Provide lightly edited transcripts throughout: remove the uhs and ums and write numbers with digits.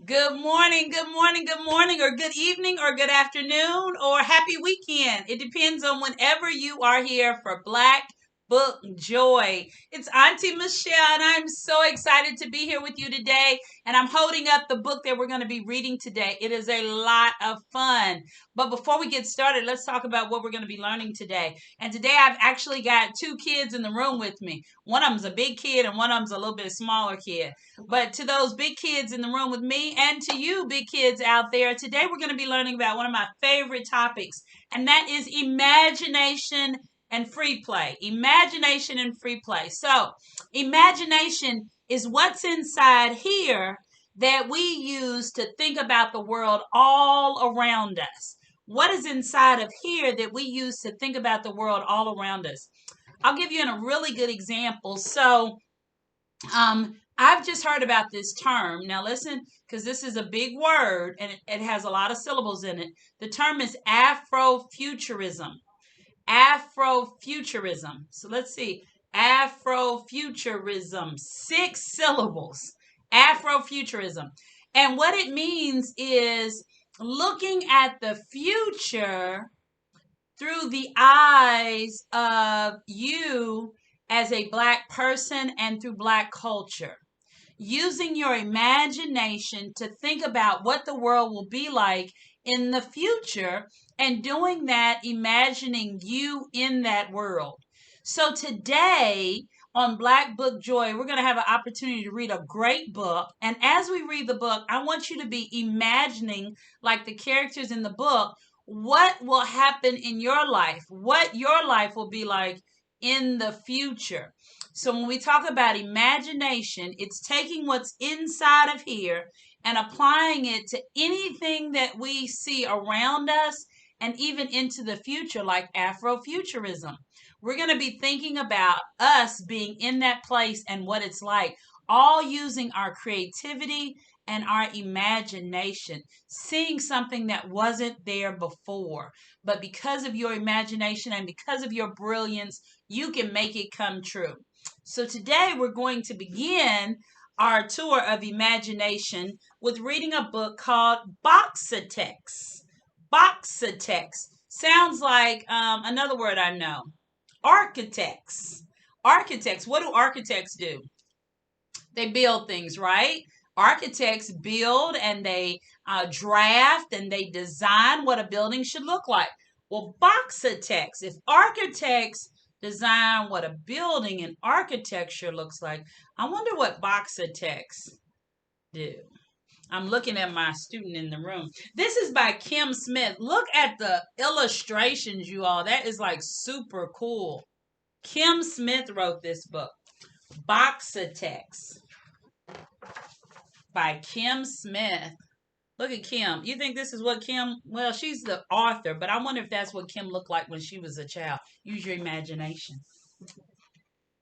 Good morning, good morning, good morning, or good evening, or good afternoon, or happy weekend. It depends on whenever you are here for Black Book Joy. It's Auntie Michelle, and I'm so excited to be here with you today. And I'm holding up the book that we're going to be reading today. It is a lot of fun. But before we get started, let's talk about what we're going to be learning today. And today I've actually got two kids in the room with me. One of them's a big kid, and one of them's a little bit smaller kid. But to those big kids in the room with me and to you big kids out there, today we're going to be learning about one of my favorite topics, and that is imagination and free play. Imagination and free play. So, imagination is what's inside here that we use to think about the world all around us. What is inside of here that we use to think about the world all around us? I'll give you a really good example. I've just heard about this term. Now listen, because this is a big word and it has a lot of syllables in it. The term is Afrofuturism. Afrofuturism. So let's see. Afrofuturism. 6 syllables. Afrofuturism. And what it means is looking at the future through the eyes of you as a Black person and through Black culture. Using your imagination to think about what the world will be like in the future, and doing that, imagining you in that world. So today on Black Book Joy, we're going to have an opportunity to read a great book. And as we read the book, I want you to be imagining, like the characters in the book, what will happen in your life, what your life will be like in the future. So when we talk about imagination, it's taking what's inside of here and applying it to anything that we see around us and even into the future, like Afrofuturism. We're going to be thinking about us being in that place and what it's like, all using our creativity and our imagination, seeing something that wasn't there before. But because of your imagination and because of your brilliance, you can make it come true. So today we're going to begin our tour of imagination with reading a book called Boxitects. Boxitects sounds like another word I know. Architects. Architects. What do architects do? They build things, right? Architects build and they draft and they design what a building should look like. Well, Boxitects, if architects design what a building and architecture looks like, I wonder what Boxitects do. I'm looking at my student in the room. This is by Kim Smith. Look at the illustrations, you all. That is like super cool. Kim Smith wrote this book, Boxitects, by Kim Smith. Look at Kim. You think this is what Kim, well, she's the author, but I wonder if that's what Kim looked like when she was a child. Use your imagination.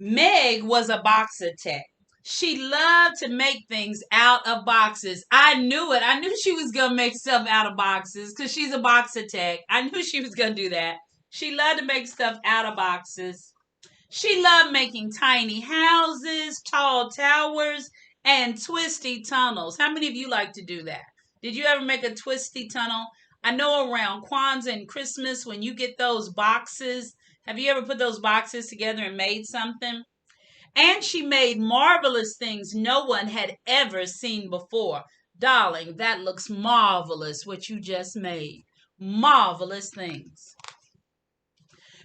Meg was a Boxitect. She loved to make things out of boxes. I knew it. I knew she was going to make stuff out of boxes because she's a Boxitect. I knew she was going to do that. She loved to make stuff out of boxes. She loved making tiny houses, tall towers, and twisty tunnels. How many of you like to do that? Did you ever make a twisty tunnel? I know around Kwanzaa and Christmas when you get those boxes, have you ever put those boxes together and made something? And she made marvelous things no one had ever seen before. Darling, that looks marvelous what you just made. Marvelous things.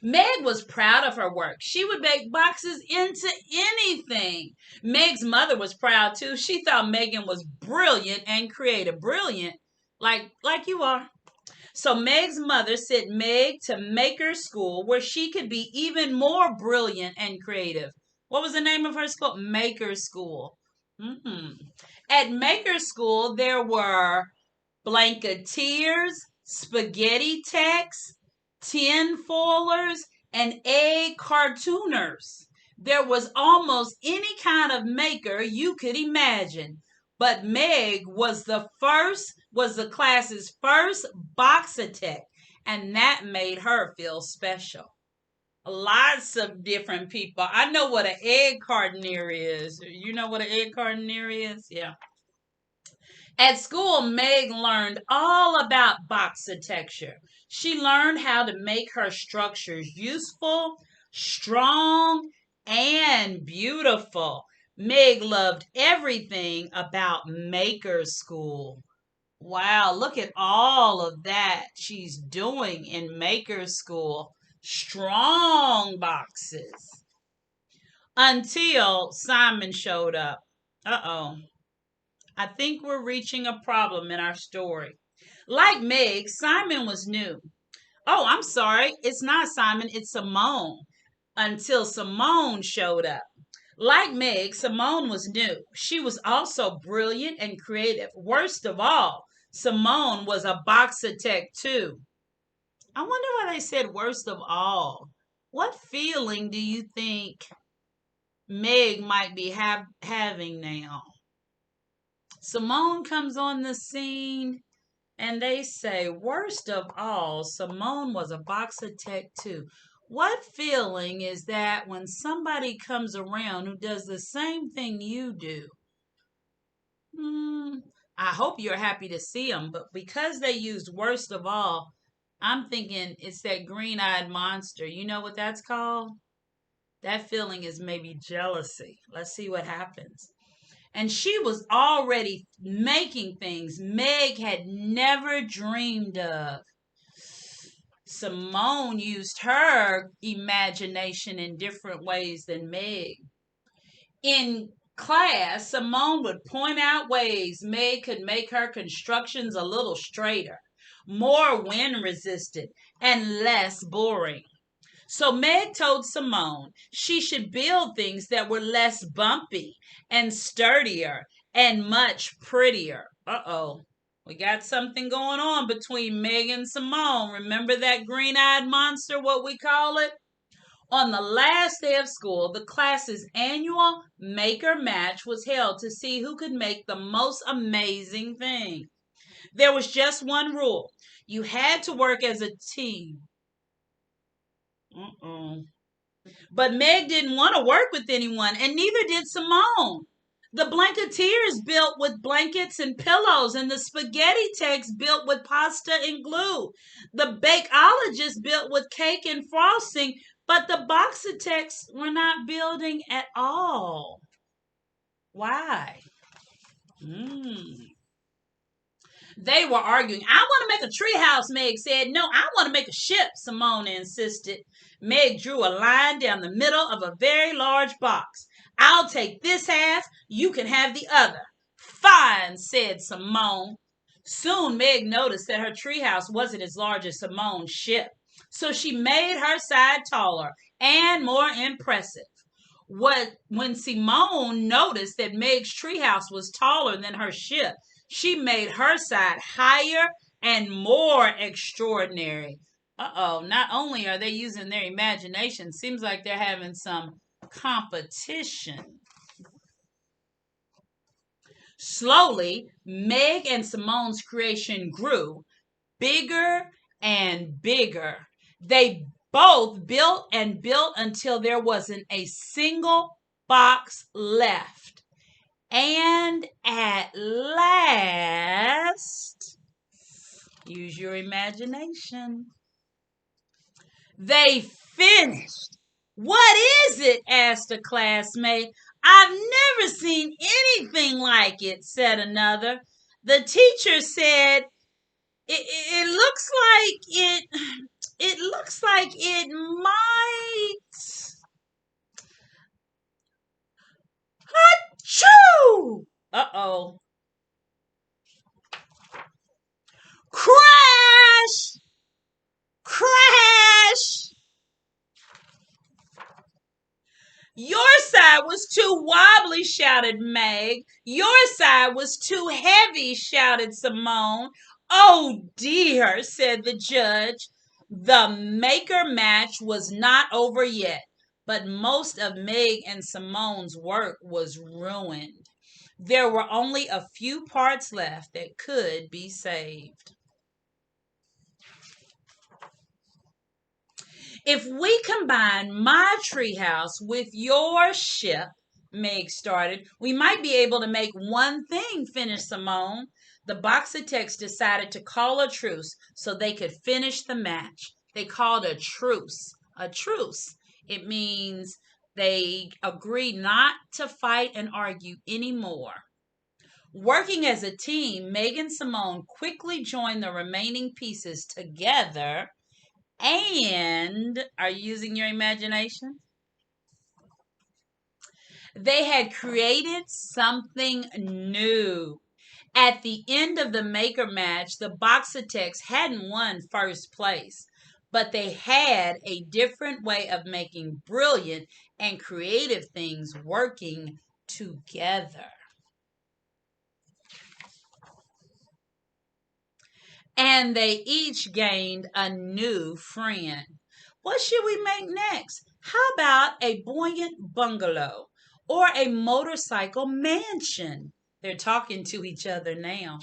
Meg was proud of her work. She would make boxes into anything. Meg's mother was proud too. She thought Megan was brilliant and creative. Brilliant, like you are. So Meg's mother sent Meg to Maker School where she could be even more brilliant and creative. What was the name of her school? Maker School. At Maker School, there were blanketeers, spaghetti techs, tin foilers, and egg cartooners. There was almost any kind of maker you could imagine. But Meg was the class's first Boxitect, and that made her feel special. Lots of different people. I know what an egg cartoneer is. You know what an egg cartoneer is? Yeah. At school, Meg learned all about Boxitecture. She learned how to make her structures useful, strong, and beautiful. Meg loved everything about Maker School. Wow, look at all of that she's doing in Maker School. Strong boxes. Until Simon showed up. Uh-oh. I think we're reaching a problem in our story. Like Meg, Simon was new. Oh, I'm sorry. It's not Simon, it's Simone. Until Simone showed up. Like Meg, Simone was new. She was also brilliant and creative. Worst of all, Simone was a Boxitect too. I wonder why they said worst of all. What feeling do you think Meg might be having now? Simone comes on the scene and they say, worst of all, Simone was a Boxitect too. What feeling is that when somebody comes around who does the same thing you do? Hmm, I hope you're happy to see them, but because they used worst of all, I'm thinking it's that green eyed monster. You know what that's called? That feeling is maybe jealousy. Let's see what happens. And she was already making things Meg had never dreamed of. Simone used her imagination in different ways than Meg. In class, Simone would point out ways Meg could make her constructions a little straighter, more wind resistant, and less boring. So Meg told Simone she should build things that were less bumpy and sturdier and much prettier. Uh-oh. We got something going on between Meg and Simone. Remember that green-eyed monster, what we call it? On the last day of school, the class's annual maker match was held to see who could make the most amazing thing. There was just one rule. You had to work as a team. Uh-oh. But Meg didn't want to work with anyone, and neither did Simone. The Blanketeers built with blankets and pillows, and the Spaghetti-Tecs built with pasta and glue. The Bakeologists built with cake and frosting, but the Boxitecs were not building at all. Why? Hmm. They were arguing. I want to make a treehouse, Meg said. No, I want to make a ship, Simone insisted. Meg drew a line down the middle of a very large box. I'll take this half, you can have the other. Fine, said Simone. Soon Meg noticed that her treehouse wasn't as large as Simone's ship, so she made her side taller and more impressive. When Simone noticed that Meg's treehouse was taller than her ship, she made her side higher and more extraordinary. Uh-oh, not only are they using their imagination, seems like they're having some competition. Slowly, Meg and Simone's creation grew bigger and bigger. They both built and built until there wasn't a single box left. And at last, use your imagination, they finished. What is it? Asked a classmate. I've never seen anything like it, said another. The teacher said, it looks like it looks like it might. Achoo! Uh-oh. Crash! Crash! Your side was too wobbly, shouted Meg. Your side was too heavy, shouted Simone. Oh dear, said the judge. The maker match was not over yet, but most of Meg and Simone's work was ruined. There were only a few parts left that could be saved. If we combine my treehouse with your ship, Meg started. We might be able to make one thing, finished Simone. The Boxitects decided to call a truce so they could finish the match. They called a truce. A truce. It means they agreed not to fight and argue anymore. Working as a team, Meg and Simone quickly joined the remaining pieces together and are you using your imagination? They had created something new. At the end of the maker match, the Boxitects hadn't won first place, but they had a different way of making brilliant and creative things working together. And they each gained a new friend. What should we make next? How about a buoyant bungalow or a motorcycle mansion? They're talking to each other now.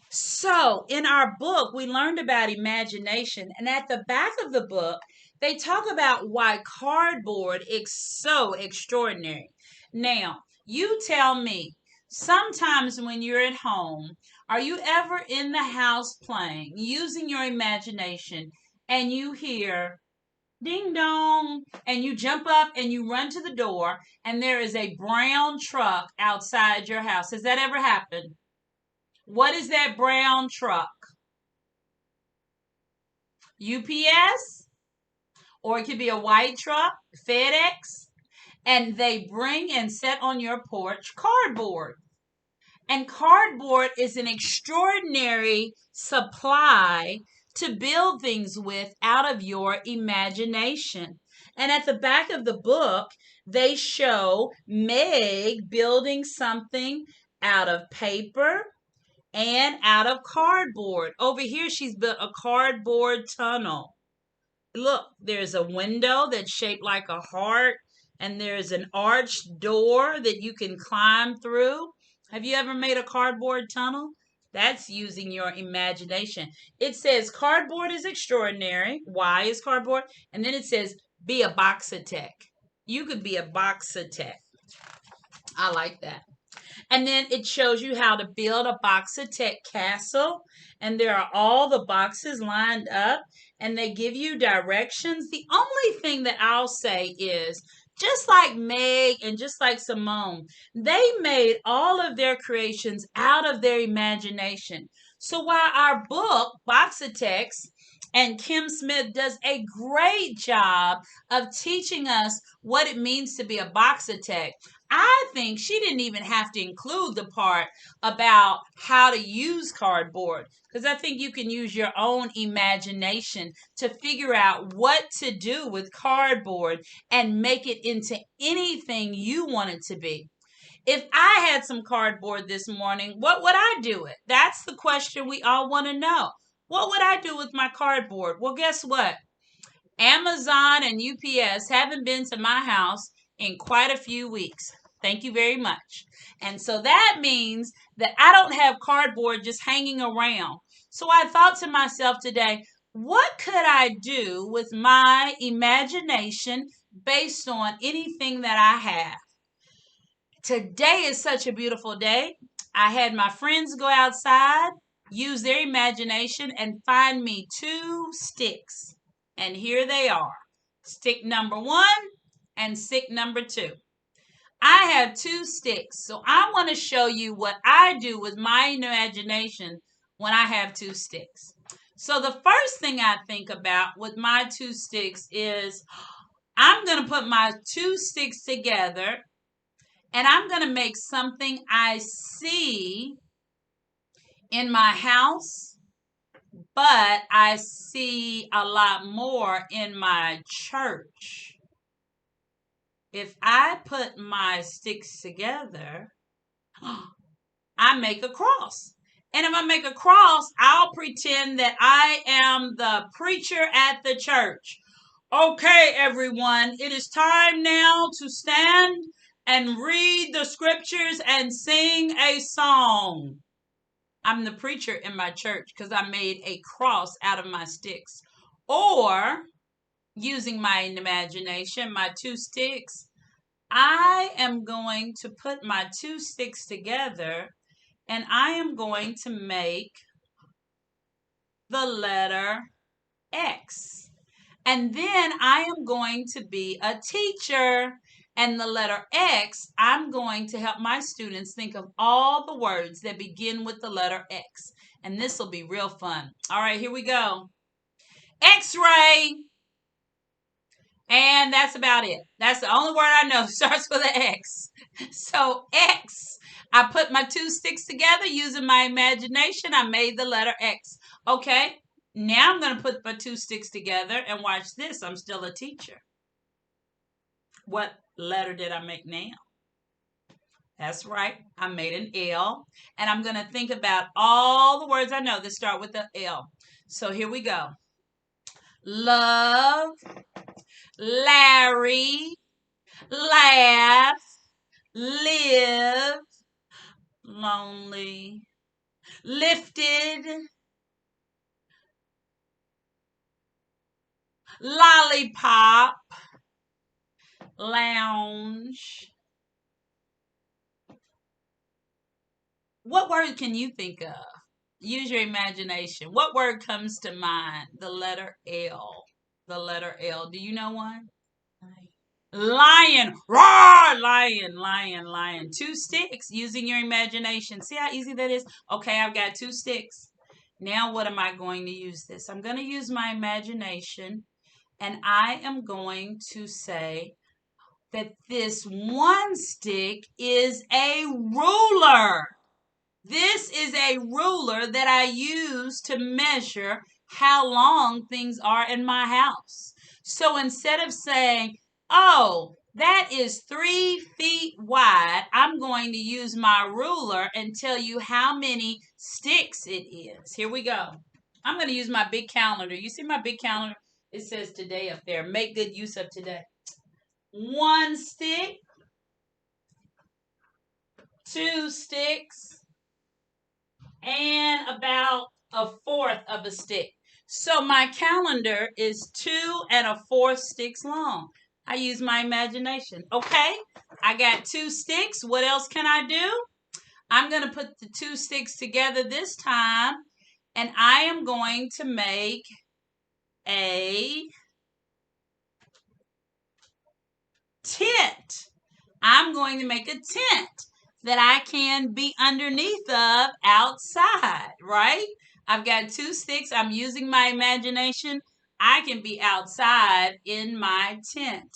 So, in our book, we learned about imagination, and at the back of the book, they talk about why cardboard is so extraordinary. Now, you tell me, sometimes when you're at home, are you ever in the house playing, using your imagination, and you hear ding dong, and you jump up and you run to the door, and there is a brown truck outside your house? Has that ever happened? What is that brown truck? UPS? Or it could be a white truck, FedEx. And they bring and set on your porch cardboard. And cardboard is an extraordinary supply to build things with out of your imagination. And at the back of the book, they show Meg building something out of paper and out of cardboard. Over here, she's built a cardboard tunnel. Look, there's a window that's shaped like a heart, and there's an arched door that you can climb through. Have you ever made a cardboard tunnel? That's using your imagination. It says cardboard is extraordinary. Why is cardboard? And then it says be a Boxitect. You could be a Boxitect. I like that. And then it shows you how to build a Boxitect castle. And there are all the boxes lined up and they give you directions. The only thing that I'll say is just like Meg and just like Simone, they made all of their creations out of their imagination. So while our book, Boxitects, and Kim Smith does a great job of teaching us what it means to be a Boxitect, I think she didn't even have to include the part about how to use cardboard because I think you can use your own imagination to figure out what to do with cardboard and make it into anything you want it to be. If I had some cardboard this morning, what would I do with? That's the question we all want to know. What would I do with my cardboard? Well, guess what? Amazon and UPS haven't been to my house in quite a few weeks. Thank you very much. And so that means that I don't have cardboard just hanging around. So I thought to myself today, what could I do with my imagination based on anything that I have? Today is such a beautiful day. I had my friends go outside, use their imagination, and find me 2 sticks. And here they are. Stick number 1 and stick number 2. I have 2 sticks, so I want to show you what I do with my imagination when I have 2 sticks. So the first thing I think about with my 2 sticks is I'm going to put my 2 sticks together and I'm going to make something I see in my house, but I see a lot more in my church. If I put my sticks together, I make a cross. And if I make a cross, I'll pretend that I am the preacher at the church. Okay, everyone, it is time now to stand and read the scriptures and sing a song. I'm the preacher in my church because I made a cross out of my sticks. Or, using my imagination, my 2 sticks, I am going to put my two sticks together and I am going to make the letter X. And then I am going to be a teacher. And the letter X, I'm going to help my students think of all the words that begin with the letter X. And this will be real fun. All right, here we go. X-ray. And that's about it. That's the only word I know starts with an X. So X. I put my two sticks together using my imagination. I made the letter X. Okay, now I'm going to put my two sticks together and watch this. I'm still a teacher. What letter did I make now? That's right. I made an L. And I'm going to think about all the words I know that start with the L. So here we go. Love, Larry, laugh, live, lonely, lifted, lollipop, lounge. What word can you think of? Use your imagination. What word comes to mind? The letter L. The letter L. Do you know one? Lion. Roar! Lion, lion, lion. Two sticks using your imagination. See how easy that is? Okay, I've got two sticks. Now what am I going to use this? I'm going to use my imagination and I am going to say that this one stick is a ruler. This is a ruler that I use to measure how long things are in my house. So instead of saying, oh, that is 3 feet wide, I'm going to use my ruler and tell you how many sticks it is. Here we go. I'm going to use my big calendar. You see my big calendar? It says today up there. Make good use of today. 1 stick, 2 sticks, and about 1/4 of a stick. So my calendar is 2 1/4 sticks long. I use my imagination. Okay, I got 2 sticks. What else can I do? I'm going to put the 2 sticks together this time, and I am going to make a tent. I'm going to make a tent that I can be underneath of outside, right? I've got 2 sticks. I'm using my imagination. I can be outside in my tent.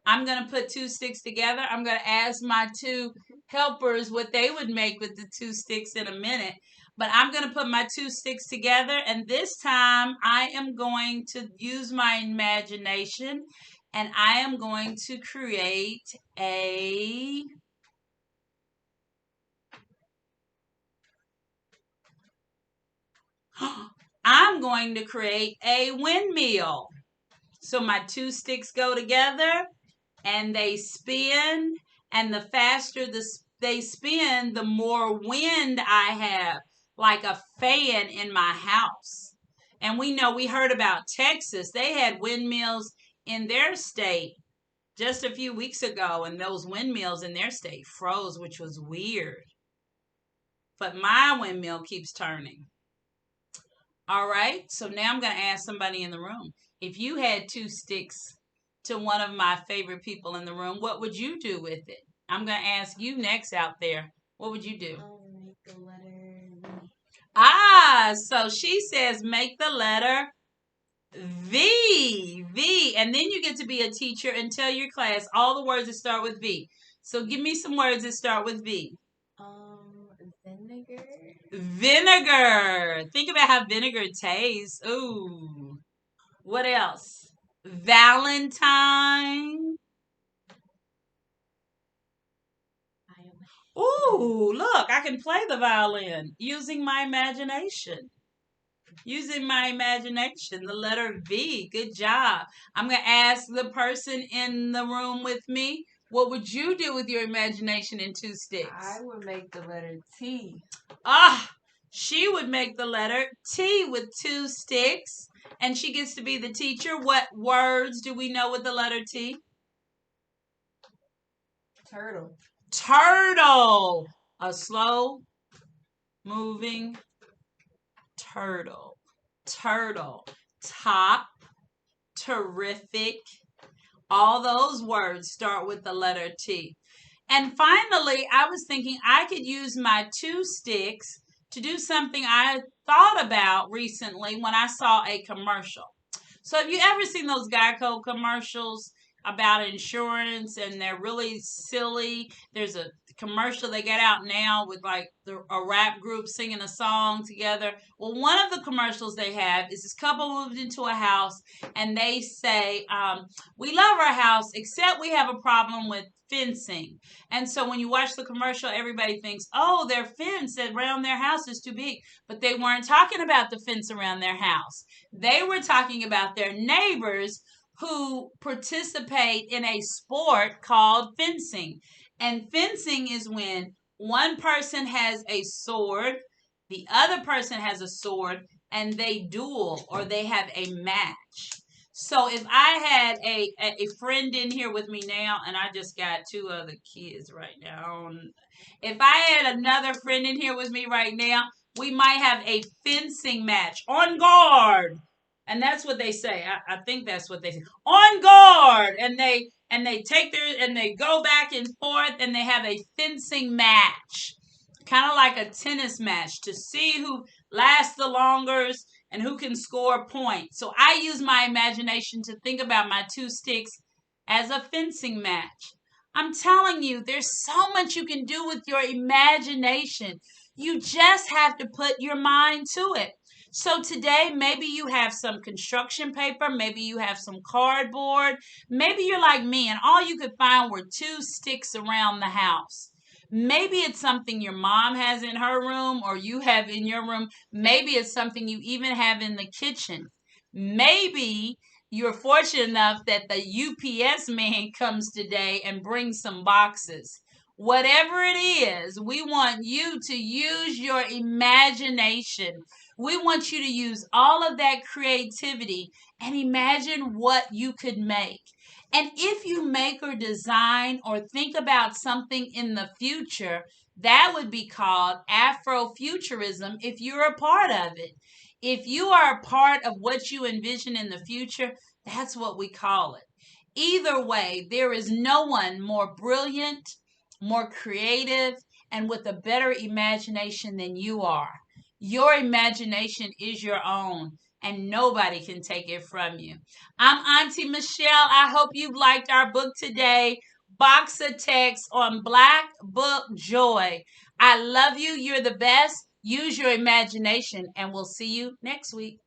I'm going to put 2 sticks together. I'm going to ask my 2 helpers what they would make with the 2 sticks in a minute. But I'm going to put my 2 sticks together, and this time I am going to use my imagination, and I am going to create I'm going to create a windmill. So my 2 sticks go together and they spin, and the faster they spin, the more wind I have, like a fan in my house. And we heard about Texas. They had windmills in their state just a few weeks ago, and those windmills in their state froze, which was weird. But my windmill keeps turning. All right, so now I'm going to ask somebody in the room. If you had 2 sticks to one of my favorite people in the room, what would you do with it? I'm going to ask you next out there. What would you do? Make the letter V. So she says make the letter V. V. And then you get to be a teacher and tell your class all the words that start with V. So give me some words that start with V. Vinegar. Vinegar. Think about how vinegar tastes. Ooh. What else? Valentine. Ooh, look, I can play the violin using my imagination. Using my imagination, the letter V. Good job. I'm going to ask the person in the room with me, what would you do with your imagination in 2 sticks? I would make the letter T. She would make the letter T with 2 sticks, and she gets to be the teacher. What words do we know with the letter T? Turtle. Turtle. A slow moving turtle. Turtle. Top. Terrific. All those words start with the letter T. And finally, I was thinking I could use my 2 sticks to do something I thought about recently when I saw a commercial. So have you ever seen those Geico commercials about insurance and they're really silly? There's a commercial they got out now with like a rap group singing a song together. Well, one of the commercials they have is this couple moved into a house and they say, we love our house except we have a problem with fencing. And so when you watch the commercial, everybody thinks, oh, their fence around their house is too big. But they weren't talking about the fence around their house. They were talking about their neighbors who participate in a sport called fencing. And fencing is when one person has a sword, the other person has a sword, and they duel or they have a match. So if I had a friend in here with me now, and I just got 2 other kids right now. If I had another friend in here with me right now, we might have a fencing match. On guard. And that's what they say. I think that's what they say. On guard. And they take and they go back and forth and they have a fencing match. Kind of like a tennis match to see who lasts the longest and who can score points. So I use my imagination to think about my 2 sticks as a fencing match. I'm telling you, there's so much you can do with your imagination. You just have to put your mind to it. So today, maybe you have some construction paper, maybe you have some cardboard, maybe you're like me and all you could find were 2 sticks around the house. Maybe it's something your mom has in her room or you have in your room. Maybe it's something you even have in the kitchen. Maybe you're fortunate enough that the UPS man comes today and brings some boxes. Whatever it is, we want you to use your imagination. We want you to use all of that creativity and imagine what you could make. And if you make or design or think about something in the future, that would be called Afrofuturism if you're a part of it. If you are a part of what you envision in the future, that's what we call it. Either way, there is no one more brilliant, more creative, and with a better imagination than you are. Your imagination is your own, and nobody can take it from you. I'm Auntie Michelle. I hope you liked our book today, Boxitects on Black Book Joy. I love you. You're the best. Use your imagination, and we'll see you next week.